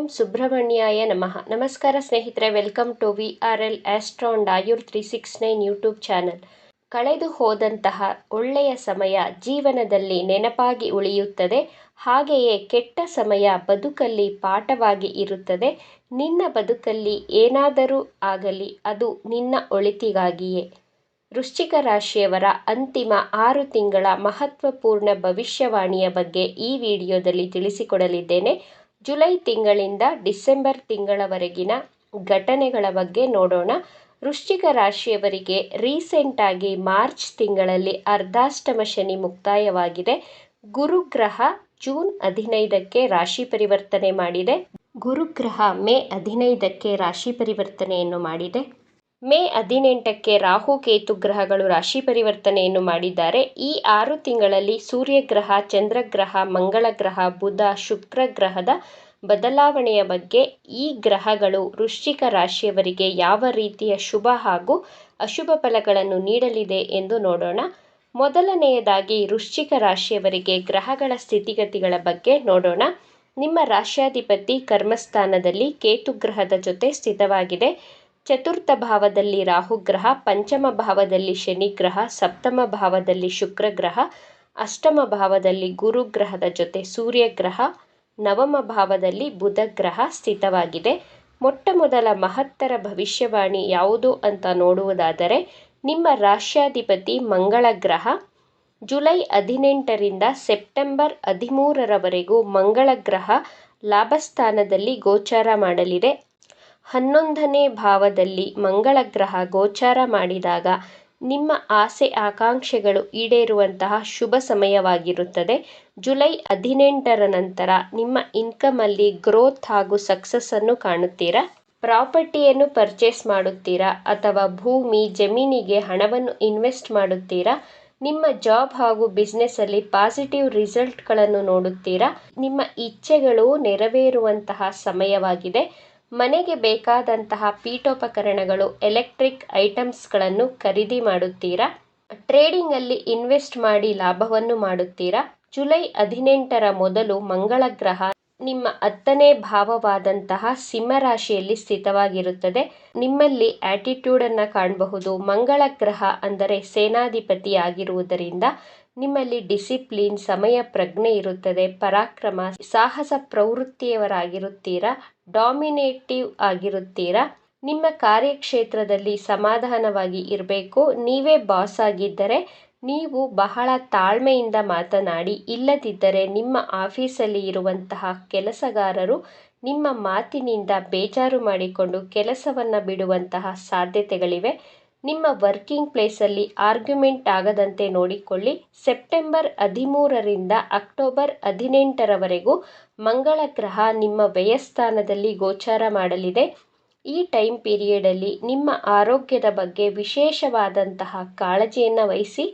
ಓಂ ಸುಬ್ರಹ್ಮಣ್ಯಾಯ ನಮಃ. ನಮಸ್ಕಾರ ಸ್ನೇಹಿತರೆ, welcome to VRL astro and Ayur 369 YouTube channel. ಕಳೆದು ಹೋದಂತಹ ಒಳ್ಳೆಯ ಸಮಯ ಜೀವನದಲ್ಲಿ ನೆನಪಾಗಿ ಉಳಿಯುತ್ತದೆ. ಹಾಗೆಯೇ ಕೆಟ್ಟ ಸಮಯ ಬದುಕಲ್ಲಿ ಪಾಠವಾಗಿ ಇರುತ್ತದೆ. ನಿನ್ನ ಬದುಕಲ್ಲಿ ಏನಾದರೂ ಆಗಲಿ ಅದು ನಿನ್ನ ಒಳಿತಿಗಾಗಿಯೇ. ವೃಶ್ಚಿಕ ರಾಶಿಯವರ ಅಂತಿಮ 6 ತಿಂಗಳ ಮಹತ್ವಪೂರ್ಣ ಭವಿಷ್ಯವಾಣಿಯ ಬಗ್ಗೆ ಈ ವಿಡಿಯೋದಲ್ಲಿ ತಿಳಿಸಿಕೊಡಲಿದ್ದೇನೆ. ಜುಲೈ ತಿಂಗಳಿಂದ ಡಿಸೆಂಬರ್ ತಿಂಗಳವರೆಗಿನ ಘಟನೆಗಳ ಬಗ್ಗೆ ನೋಡೋಣ. ವೃಶ್ಚಿಕ ರಾಶಿಯವರಿಗೆ ರೀಸೆಂಟಾಗಿ ಮಾರ್ಚ್ ತಿಂಗಳಲ್ಲಿ ಅರ್ಧಾಷ್ಟಮ ಶನಿ ಮುಕ್ತಾಯವಾಗಿದೆ. ಗುರುಗ್ರಹ ಜೂನ್ 15ಕ್ಕೆ ರಾಶಿ ಪರಿವರ್ತನೆ ಮಾಡಿದೆ. ಗುರುಗ್ರಹ ಮೇ 15ಕ್ಕೆ ರಾಶಿ ಪರಿವರ್ತನೆಯನ್ನು ಮಾಡಿದೆ. ಮೇ 18ಕ್ಕೆ ರಾಹು ಕೇತು ಗ್ರಹಗಳು ರಾಶಿ ಪರಿವರ್ತನೆಯನ್ನು ಮಾಡಿದ್ದಾರೆ. ಈ 6 ತಿಂಗಳಲ್ಲಿ ಸೂರ್ಯಗ್ರಹ, ಚಂದ್ರಗ್ರಹ, ಮಂಗಳ ಗ್ರಹ, ಬುಧ, ಶುಕ್ರ ಗ್ರಹದ ಬದಲಾವಣೆಯ ಬಗ್ಗೆ ಈ ಗ್ರಹಗಳು ವೃಶ್ಚಿಕ ರಾಶಿಯವರಿಗೆ ಯಾವ ರೀತಿಯ ಶುಭ ಹಾಗೂ ಅಶುಭ ಫಲಗಳನ್ನು ನೀಡಲಿದೆ ಎಂದು ನೋಡೋಣ. ಮೊದಲನೆಯದಾಗಿ ವೃಶ್ಚಿಕ ರಾಶಿಯವರಿಗೆ ಗ್ರಹಗಳ ಸ್ಥಿತಿಗತಿಗಳ ಬಗ್ಗೆ ನೋಡೋಣ. ನಿಮ್ಮ ರಾಶ್ಯಾಧಿಪತಿ ಕರ್ಮಸ್ಥಾನದಲ್ಲಿ ಕೇತು ಗ್ರಹದ ಜೊತೆ ಸ್ಥಿತವಾಗಿದೆ. ಚತುರ್ಥ ಭಾವದಲ್ಲಿ ರಾಹುಗ್ರಹ, ಪಂಚಮ ಭಾವದಲ್ಲಿ ಶನಿಗ್ರಹ, ಸಪ್ತಮ ಭಾವದಲ್ಲಿ ಶುಕ್ರ ಗ್ರಹ, ಅಷ್ಟಮ ಭಾವದಲ್ಲಿ ಗುರುಗ್ರಹದ ಜೊತೆ ಸೂರ್ಯಗ್ರಹ, ನವಮ ಭಾವದಲ್ಲಿ ಬುಧ ಗ್ರಹ ಸ್ಥಿತವಾಗಿದೆ. ಮೊಟ್ಟ ಮೊದಲ ಮಹತ್ತರ ಭವಿಷ್ಯವಾಣಿ ಯಾವುದು ಅಂತ ನೋಡುವುದಾದರೆ, ನಿಮ್ಮ ರಾಶ್ಯಾಧಿಪತಿ ಮಂಗಳ ಗ್ರಹ ಜುಲೈ 18ರಿಂದ ಸೆಪ್ಟೆಂಬರ್ 13ರವರೆಗೂ ಮಂಗಳ ಗ್ರಹ ಲಾಭಸ್ಥಾನದಲ್ಲಿ ಗೋಚಾರ ಮಾಡಲಿದೆ. 11ನೇ ಭಾವದಲ್ಲಿ ಮಂಗಳ ಗ್ರಹ ಗೋಚಾರ ಮಾಡಿದಾಗ ನಿಮ್ಮ ಆಸೆ ಆಕಾಂಕ್ಷೆಗಳು ಈಡೇರುವಂತಹ ಶುಭ ಸಮಯವಾಗಿರುತ್ತದೆ. ಜುಲೈ 18ರ ನಂತರ ನಿಮ್ಮ ಇನ್ಕಮಲ್ಲಿ ಗ್ರೋತ್ ಹಾಗೂ ಸಕ್ಸಸ್ಸನ್ನು ಕಾಣುತ್ತೀರಾ. ಪ್ರಾಪರ್ಟಿಯನ್ನು ಪರ್ಚೇಸ್ ಮಾಡುತ್ತೀರಾ ಅಥವಾ ಭೂಮಿ ಜಮೀನಿಗೆ ಹಣವನ್ನು ಇನ್ವೆಸ್ಟ್ ಮಾಡುತ್ತೀರಾ. ನಿಮ್ಮ ಜಾಬ್ ಹಾಗೂ ಬಿಸ್ನೆಸ್ಸಲ್ಲಿ ಪಾಸಿಟಿವ್ ರಿಸಲ್ಟ್ಗಳನ್ನು ನೋಡುತ್ತೀರಾ. ನಿಮ್ಮ ಇಚ್ಛೆಗಳು ನೆರವೇರುವಂತಹ ಸಮಯವಾಗಿದೆ. ಮನೆಗೆ ಬೇಕಾದಂತಹ ಪೀಠೋಪಕರಣಗಳು, ಎಲೆಕ್ಟ್ರಿಕ್ ಐಟಮ್ಸ್ಗಳನ್ನು ಖರೀದಿ ಮಾಡುತ್ತೀರಾ. ಟ್ರೇಡಿಂಗಲ್ಲಿ ಇನ್ವೆಸ್ಟ್ ಮಾಡಿ ಲಾಭವನ್ನು ಮಾಡುತ್ತೀರಾ. ಜುಲೈ 18ರ ಮೊದಲು ಮಂಗಳ ಗ್ರಹ ನಿಮ್ಮ 10ನೇ ಭಾವವಾದಂತಹ ಸಿಂಹ ರಾಶಿಯಲ್ಲಿ ಸ್ಥಿತವಾಗಿರುತ್ತದೆ. ನಿಮ್ಮಲ್ಲಿ ಆಟಿಟ್ಯೂಡನ್ನು ಕಾಣಬಹುದು. ಮಂಗಳ ಗ್ರಹ ಅಂದರೆ ಸೇನಾಧಿಪತಿ ಆಗಿರುವುದರಿಂದ ನಿಮ್ಮಲ್ಲಿ ಡಿಸಿಪ್ಲಿನ್, ಸಮಯ ಪ್ರಜ್ಞೆ ಇರುತ್ತದೆ. ಪರಾಕ್ರಮ, ಸಾಹಸ ಪ್ರವೃತ್ತಿಯವರಾಗಿರುತ್ತೀರಾ. ಡಾಮಿನೇಟಿವ್ ಆಗಿರುತ್ತೀರಾ. ನಿಮ್ಮ ಕಾರ್ಯಕ್ಷೇತ್ರದಲ್ಲಿ ಸಮಾಧಾನವಾಗಿ ಇರಬೇಕು. ನೀವೇ ಬಾಸ್ ಆಗಿದ್ದರೆ ನೀವು ಬಹಳ ತಾಳ್ಮೆಯಿಂದ ಮಾತನಾಡಿ. ಇಲ್ಲದಿದ್ದರೆ ನಿಮ್ಮ ಆಫೀಸಲ್ಲಿ ಇರುವಂತಹ ಕೆಲಸಗಾರರು ನಿಮ್ಮ ಮಾತಿನಿಂದ ಬೇಜಾರು ಮಾಡಿಕೊಂಡು ಕೆಲಸವನ್ನು ಬಿಡುವಂತಹ ಸಾಧ್ಯತೆಗಳಿವೆ. ನಿಮ್ಮ ವರ್ಕಿಂಗ್ ಪ್ಲೇಸಲ್ಲಿ ಆರ್ಗ್ಯುಮೆಂಟ್ ಆಗದಂತೆ ನೋಡಿಕೊಳ್ಳಿ. ಸೆಪ್ಟೆಂಬರ್ 13ರಿಂದ ಅಕ್ಟೋಬರ್ 18ರವರೆಗೂ ಮಂಗಳ ಗ್ರಹ ನಿಮ್ಮ ವ್ಯಯಸ್ಥಾನದಲ್ಲಿ ಗೋಚಾರ ಮಾಡಲಿದೆ. ಈ ಟೈಮ್ ಪೀರಿಯಡಲ್ಲಿ ನಿಮ್ಮ ಆರೋಗ್ಯದ ಬಗ್ಗೆ ವಿಶೇಷವಾದಂತಹ ಕಾಳಜಿಯನ್ನು ವಹಿಸಿ.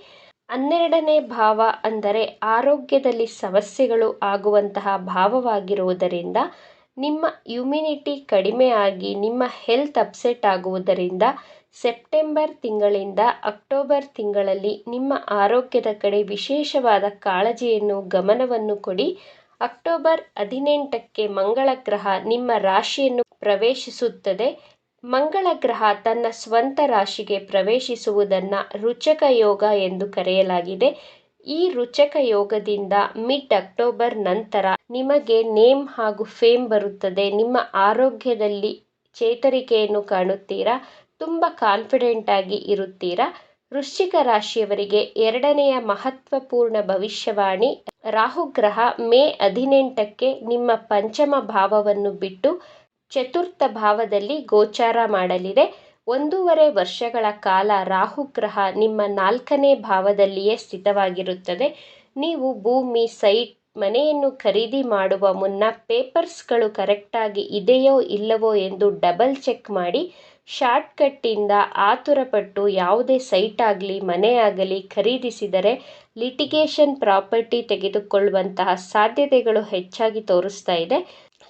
12ನೇ ಭಾವ ಅಂದರೆ ಆರೋಗ್ಯದಲ್ಲಿ ಸಮಸ್ಯೆಗಳು ಆಗುವಂತಹ ಭಾವವಾಗಿರುವುದರಿಂದ ನಿಮ್ಮ ಇಮ್ಯುನಿಟಿ ಕಡಿಮೆ ಆಗಿ ನಿಮ್ಮ ಹೆಲ್ತ್ ಅಪ್ಸೆಟ್ ಆಗುವುದರಿಂದ ಸೆಪ್ಟೆಂಬರ್ ತಿಂಗಳಿಂದ ಅಕ್ಟೋಬರ್ ತಿಂಗಳಲ್ಲಿ ನಿಮ್ಮ ಆರೋಗ್ಯದ ಕಡೆ ವಿಶೇಷವಾದ ಕಾಳಜಿಯನ್ನು, ಗಮನವನ್ನು ಕೊಡಿ. ಅಕ್ಟೋಬರ್ 18ಕ್ಕೆ ಮಂಗಳ ಗ್ರಹ ನಿಮ್ಮ ರಾಶಿಯನ್ನು ಪ್ರವೇಶಿಸುತ್ತದೆ. ಮಂಗಳ ಗ್ರಹ ತನ್ನ ಸ್ವಂತ ರಾಶಿಗೆ ಪ್ರವೇಶಿಸುವುದನ್ನು ರುಚಕ ಯೋಗ ಎಂದು ಕರೆಯಲಾಗಿದೆ. ಈ ರುಚಕ ಯೋಗದಿಂದ ಮಿಡ್ ಅಕ್ಟೋಬರ್ ನಂತರ ನಿಮಗೆ ನೇಮ್ ಹಾಗೂ ಫೇಮ್ ಬರುತ್ತದೆ. ನಿಮ್ಮ ಆರೋಗ್ಯದಲ್ಲಿ ಚೇತರಿಕೆಯನ್ನು ಕಾಣುತ್ತೀರಾ. ತುಂಬ ಕಾನ್ಫಿಡೆಂಟ್ ಆಗಿ ಇರುತ್ತೀರಾ. ವೃಶ್ಚಿಕ ರಾಶಿಯವರಿಗೆ 2ನೆಯ ಮಹತ್ವಪೂರ್ಣ ಭವಿಷ್ಯವಾಣಿ. ರಾಹುಗ್ರಹ ಮೇ 18ಕ್ಕೆ ನಿಮ್ಮ ಪಂಚಮ ಭಾವವನ್ನು ಬಿಟ್ಟು ಚತುರ್ಥ ಭಾವದಲ್ಲಿ ಗೋಚಾರ ಮಾಡಲಿದೆ. 1.5 ವರ್ಷಗಳ ಕಾಲ ರಾಹುಗ್ರಹ ನಿಮ್ಮ 4ನೇ ಭಾವದಲ್ಲಿಯೇ ಸ್ಥಿತವಾಗಿರುತ್ತದೆ. ನೀವು ಭೂಮಿ, ಸೈಟ್, ಮನೆಯನ್ನು ಖರೀದಿ ಮಾಡುವ ಮುನ್ನ ಪೇಪರ್ಸ್ಗಳು ಕರೆಕ್ಟಾಗಿ ಇದೆಯೋ ಇಲ್ಲವೋ ಎಂದು ಡಬಲ್ ಚೆಕ್ ಮಾಡಿ. ಶಾರ್ಟ್ಕಟ್ಟಿಂದ ಆತುರಪಟ್ಟು ಯಾವುದೇ ಸೈಟ್ ಆಗಲಿ ಮನೆ ಆಗಲಿ ಖರೀದಿಸಿದರೆ ಲಿಟಿಗೇಷನ್ ಪ್ರಾಪರ್ಟಿ ತೆಗೆದುಕೊಳ್ಳುವಂತಹ ಸಾಧ್ಯತೆಗಳು ಹೆಚ್ಚಾಗಿ ತೋರಿಸ್ತಾ ಇದೆ.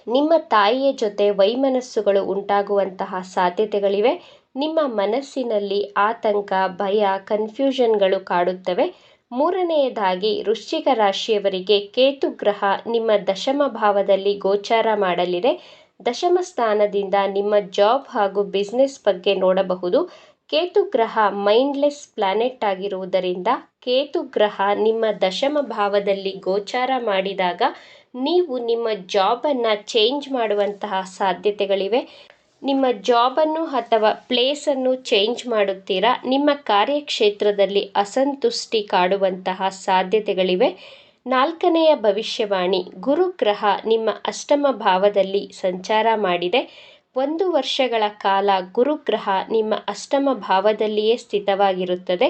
ನಿಮ್ಮ ತಾಯಿಯ ಜೊತೆ ವೈಮನಸ್ಸುಗಳು ಉಂಟಾಗುವಂತಹ ಸಾಧ್ಯತೆಗಳಿವೆ. ನಿಮ್ಮ ಮನಸ್ಸಿನಲ್ಲಿ ಆತಂಕ, ಭಯ, ಕನ್ಫ್ಯೂಷನ್ಗಳು ಕಾಡುತ್ತವೆ. 3ನೆಯದಾಗಿ ವೃಶ್ಚಿಕ ರಾಶಿಯವರಿಗೆ ಕೇತು ಗ್ರಹ ನಿಮ್ಮ ದಶಮ ಭಾವದಲ್ಲಿ ಗೋಚಾರ ಮಾಡಲಿದೆ. ದಶಮ ಸ್ಥಾನದಿಂದ ನಿಮ್ಮ ಜಾಬ್ ಹಾಗೂ ಬಿಸ್ನೆಸ್ ಬಗ್ಗೆ ನೋಡಬಹುದು. ಕೇತು ಗ್ರಹ ಮೈಂಡ್ಲೆಸ್ ಪ್ಲಾನೆಟ್ ಆಗಿರುವುದರಿಂದ ಕೇತು ಗ್ರಹ ನಿಮ್ಮ ದಶಮ ಭಾವದಲ್ಲಿ ಗೋಚಾರ ಮಾಡಿದಾಗ ನೀವು ನಿಮ್ಮ ಜಾಬನ್ನು ಚೇಂಜ್ ಮಾಡುವಂತಹ ಸಾಧ್ಯತೆಗಳಿವೆ. ನಿಮ್ಮ ಜಾಬನ್ನು ಅಥವಾ ಪ್ಲೇಸನ್ನು ಚೇಂಜ್ ಮಾಡುತ್ತೀರಾ. ನಿಮ್ಮ ಕಾರ್ಯಕ್ಷೇತ್ರದಲ್ಲಿ ಅಸಂತುಷ್ಟಿ ಕಾಡುವಂತಹ ಸಾಧ್ಯತೆಗಳಿವೆ. ನಾಲ್ಕನೆಯ ಭವಿಷ್ಯವಾಣಿ, ಗುರುಗ್ರಹ ನಿಮ್ಮ ಅಷ್ಟಮ ಭಾವದಲ್ಲಿ ಸಂಚಾರ ಮಾಡಿದೆ. 1 ವರ್ಷಗಳ ಕಾಲ ಗುರುಗ್ರಹ ನಿಮ್ಮ ಅಷ್ಟಮ ಭಾವದಲ್ಲಿಯೇ ಸ್ಥಿತವಾಗಿರುತ್ತದೆ.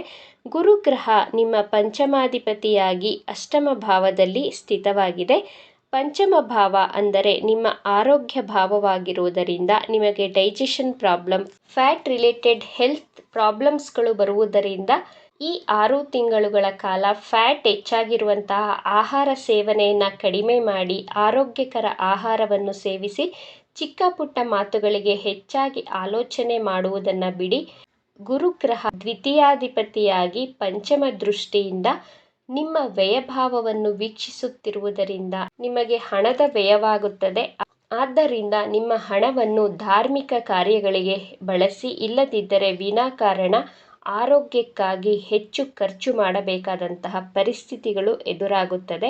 ಗುರುಗ್ರಹ ನಿಮ್ಮ ಪಂಚಮಾಧಿಪತಿಯಾಗಿ ಅಷ್ಟಮ ಭಾವದಲ್ಲಿ ಸ್ಥಿತವಾಗಿದೆ. ಪಂಚಮ ಭಾವ ಅಂದರೆ ನಿಮ್ಮ ಆರೋಗ್ಯ ಭಾವವಾಗಿರುವುದರಿಂದ ನಿಮಗೆ digestion problem, fat related health ಪ್ರಾಬ್ಲಮ್ಸ್ಗಳು ಬರುವುದರಿಂದ ಈ 6 ತಿಂಗಳುಗಳ ಕಾಲ ಫ್ಯಾಟ್ ಹೆಚ್ಚಾಗಿರುವಂತಹ ಆಹಾರ ಸೇವನೆಯನ್ನು ಕಡಿಮೆ ಮಾಡಿ ಆರೋಗ್ಯಕರ ಆಹಾರವನ್ನು ಸೇವಿಸಿ. ಚಿಕ್ಕ ಪುಟ್ಟ ಮಾತುಗಳಿಗೆ ಹೆಚ್ಚಾಗಿ ಆಲೋಚನೆ ಮಾಡುವುದನ್ನು ಬಿಡಿ. ಗುರುಗ್ರಹ ದ್ವಿತೀಯಾಧಿಪತಿಯಾಗಿ ಪಂಚಮ ದೃಷ್ಟಿಯಿಂದ ನಿಮ್ಮ ವ್ಯಯಭಾವವನ್ನು ವೀಕ್ಷಿಸುತ್ತಿರುವುದರಿಂದ ನಿಮಗೆ ಹಣದ ವ್ಯಯವಾಗುತ್ತದೆ. ಆದ್ದರಿಂದ ನಿಮ್ಮ ಹಣವನ್ನು ಧಾರ್ಮಿಕ ಕಾರ್ಯಗಳಿಗೆ ಬಳಸಿ. ಇಲ್ಲದಿದ್ದರೆ ವಿನಾಕಾರಣ ಆರೋಗ್ಯಕ್ಕಾಗಿ ಹೆಚ್ಚು ಖರ್ಚು ಮಾಡಬೇಕಾದಂತಹ ಪರಿಸ್ಥಿತಿಗಳು ಎದುರಾಗುತ್ತದೆ.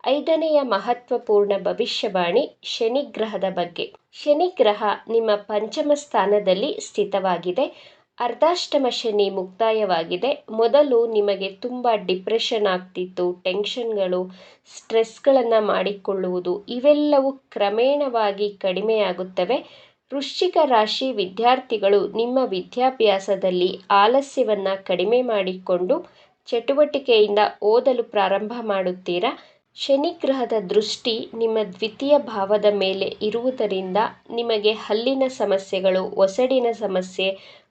5ನೆಯ ಮಹತ್ವಪೂರ್ಣ ಭವಿಷ್ಯವಾಣಿ ಶನಿಗ್ರಹದ ಬಗ್ಗೆ. ಶನಿಗ್ರಹ ನಿಮ್ಮ ಪಂಚಮ ಸ್ಥಾನದಲ್ಲಿ ಸ್ಥಿತವಾಗಿದೆ. ಅರ್ಧಾಷ್ಟಮ ಶನಿ ಮುಕ್ತಾಯವಾಗಿದೆ. ಮೊದಲು ನಿಮಗೆ ತುಂಬ ಡಿಪ್ರೆಷನ್ ಆಗ್ತಿತ್ತು, ಟೆನ್ಷನ್ಗಳು, ಸ್ಟ್ರೆಸ್ಗಳನ್ನು ಮಾಡಿಕೊಳ್ಳುವುದು ಇವೆಲ್ಲವೂ ಕ್ರಮೇಣವಾಗಿ ಕಡಿಮೆಯಾಗುತ್ತವೆ. ವೃಶ್ಚಿಕ ರಾಶಿ ವಿದ್ಯಾರ್ಥಿಗಳು ನಿಮ್ಮ ವಿದ್ಯಾಭ್ಯಾಸದಲ್ಲಿ ಆಲಸ್ಯವನ್ನು ಕಡಿಮೆ ಮಾಡಿಕೊಂಡು ಚಟುವಟಿಕೆಯಿಂದ ಓದಲು ಪ್ರಾರಂಭ ಮಾಡುತ್ತೀರಾ. ಶನಿಗ್ರಹದ ದೃಷ್ಟಿ ನಿಮ್ಮ ದ್ವಿತೀಯ ಭಾವದ ಮೇಲೆ ಇರುವುದರಿಂದ ನಿಮಗೆ ಹಲ್ಲಿನ ಸಮಸ್ಯೆಗಳು, ಒಸಡಿನ ಸಮಸ್ಯೆ,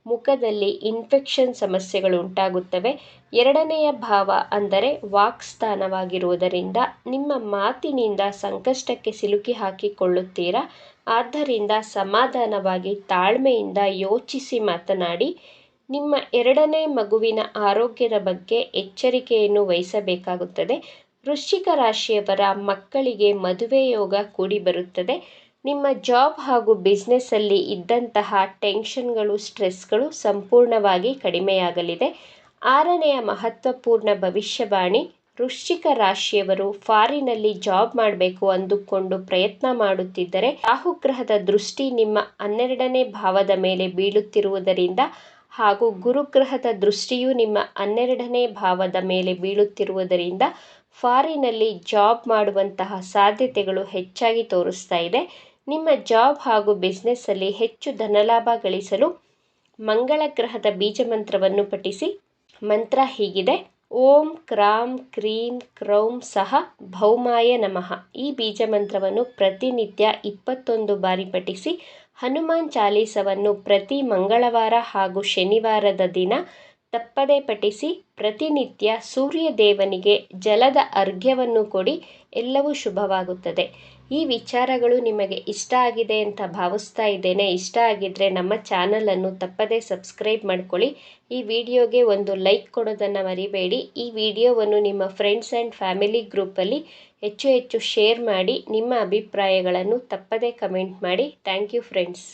ಮುಖದಲ್ಲಿ ಇನ್ಫೆಕ್ಷನ್ ಸಮಸ್ಯೆಗಳು ಉಂಟಾಗುತ್ತವೆ. 2ನೆಯ ಭಾವ ಅಂದರೆ ವಾಕ್ಸ್ಥಾನವಾಗಿರುವುದರಿಂದ ನಿಮ್ಮ ಮಾತಿನಿಂದ ಸಂಕಷ್ಟಕ್ಕೆ ಸಿಲುಕಿ ಹಾಕಿಕೊಳ್ಳುತ್ತೀರಾ. ಆದ್ದರಿಂದ ಸಮಾಧಾನವಾಗಿ ತಾಳ್ಮೆಯಿಂದ ಯೋಚಿಸಿ ಮಾತನಾಡಿ. ನಿಮ್ಮ 2ನೇ ಮಗುವಿನ ಆರೋಗ್ಯದ ಬಗ್ಗೆ ಎಚ್ಚರಿಕೆಯನ್ನು ವಹಿಸಬೇಕಾಗುತ್ತದೆ. ವೃಶ್ಚಿಕ ರಾಶಿಯವರ ಮಕ್ಕಳಿಗೆ ಮದುವೆ ಯೋಗ ಕೂಡಿ ಬರುತ್ತದೆ. ನಿಮ್ಮ ಜಾಬ್ ಹಾಗೂ ಬಿಸ್ನೆಸ್ಸಲ್ಲಿ ಇದ್ದಂತಹ ಟೆನ್ಷನ್ಗಳು, ಸ್ಟ್ರೆಸ್ಗಳು ಸಂಪೂರ್ಣವಾಗಿ ಕಡಿಮೆಯಾಗಲಿದೆ. 6ನೆಯ ಮಹತ್ವಪೂರ್ಣ ಭವಿಷ್ಯವಾಣಿ, ವೃಶ್ಚಿಕ ರಾಶಿಯವರು ಫಾರಿನಲ್ಲಿ ಜಾಬ್ ಮಾಡಬೇಕು ಅಂದುಕೊಂಡು ಪ್ರಯತ್ನ ಮಾಡುತ್ತಿದ್ದರೆ ರಾಹುಗ್ರಹದ ದೃಷ್ಟಿ ನಿಮ್ಮ 12ನೇ ಭಾವದ ಮೇಲೆ ಬೀಳುತ್ತಿರುವುದರಿಂದ ಹಾಗೂ ಗುರುಗ್ರಹದ ದೃಷ್ಟಿಯು ನಿಮ್ಮ 12ನೇ ಭಾವದ ಮೇಲೆ ಬೀಳುತ್ತಿರುವುದರಿಂದ ಫಾರಿನಲ್ಲಿ ಜಾಬ್ ಮಾಡುವಂತಹ ಸಾಧ್ಯತೆಗಳು ಹೆಚ್ಚಾಗಿ ತೋರಿಸ್ತಾ ಇದೆ. ನಿಮ್ಮ ಜಾಬ್ ಹಾಗೂ ಬಿಸ್ನೆಸ್ಸಲ್ಲಿ ಹೆಚ್ಚು ಧನಲಾಭ ಗಳಿಸಲು ಮಂಗಳ ಗ್ರಹದ ಬೀಜ ಮಂತ್ರವನ್ನು ಪಠಿಸಿ. ಮಂತ್ರ ಹೀಗಿದೆ: ಓಂ ಕ್ರಾಂ ಕ್ರೀಂ ಕ್ರೌಂ ಸಹ ಭೌಮಾಯ ನಮಃ. ಈ ಬೀಜ ಮಂತ್ರವನ್ನು ಪ್ರತಿನಿತ್ಯ 21 ಬಾರಿ ಪಠಿಸಿ. ಹನುಮಾನ್ ಚಾಲೀಸವನ್ನು ಪ್ರತಿ ಮಂಗಳವಾರ ಹಾಗೂ ಶನಿವಾರದ ದಿನ ತಪ್ಪದೇ ಪಠಿಸಿ. ಪ್ರತಿನಿತ್ಯ ಸೂರ್ಯ ದೇವನಿಗೆ ಜಲದ ಅರ್ಘ್ಯವನ್ನು ಕೊಡಿ. ಎಲ್ಲವೂ ಶುಭವಾಗುತ್ತದೆ. ಈ ವಿಚಾರಗಳು ನಿಮಗೆ ಇಷ್ಟ ಆಗಿದೆ ಅಂತ ಭಾವಿಸ್ತಾ ಇದ್ದೇನೆ. ಇಷ್ಟ ಆಗಿದ್ದರೆ ನಮ್ಮ ಚಾನಲನ್ನು ತಪ್ಪದೇ ಸಬ್ಸ್ಕ್ರೈಬ್ ಮಾಡ್ಕೊಳ್ಳಿ. ಈ ವಿಡಿಯೋಗೆ ಒಂದು ಲೈಕ್ ಕೊಡೋದನ್ನು ಮರಿಬೇಡಿ. ಈ ವಿಡಿಯೋವನ್ನು ನಿಮ್ಮ ಫ್ರೆಂಡ್ಸ್ ಆ್ಯಂಡ್ ಫ್ಯಾಮಿಲಿ ಗ್ರೂಪಲ್ಲಿ ಹೆಚ್ಚು ಶೇರ್ ಮಾಡಿ. ನಿಮ್ಮ ಅಭಿಪ್ರಾಯಗಳನ್ನು ತಪ್ಪದೇ ಕಮೆಂಟ್ ಮಾಡಿ. Thank you friends.